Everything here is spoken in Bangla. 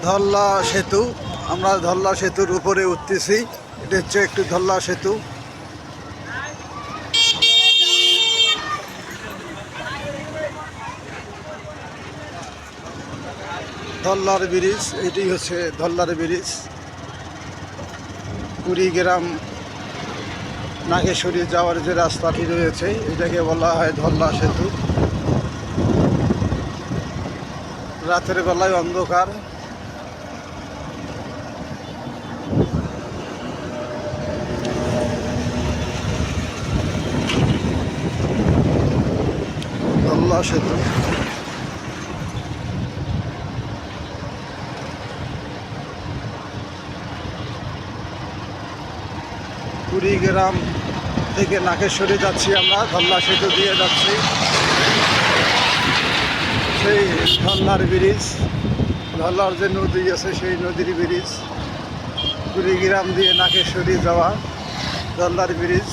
ধল্লা সেতু। আমরা ধল্লা সেতুর উপরে উঠতেছি। এটা হচ্ছে একটি ধল্লা সেতু। ধল্লার ব্রিজ, এটি হচ্ছে ধল্লার ব্রিজ। কুড়িগ্রাম নাগেশ্বরী যাওয়ার যে রাস্তাটি রয়েছে এটাকে বলা হয় ধল্লা সেতু। রাতের বেলায় অন্ধকার। ধল্লা সেতু। কুড়িগ্রাম থেকে নাগেশ্বরী যাচ্ছি আমরা, ধল্লা সেতু দিয়ে যাচ্ছি। সেই ধল্লার ব্রিজ, ধল্লার যে নদী আছে সেই নদীর ব্রিজ। কুড়িগ্রাম দিয়ে নাগেশ্বরী যাওয়া ধল্লার ব্রিজ।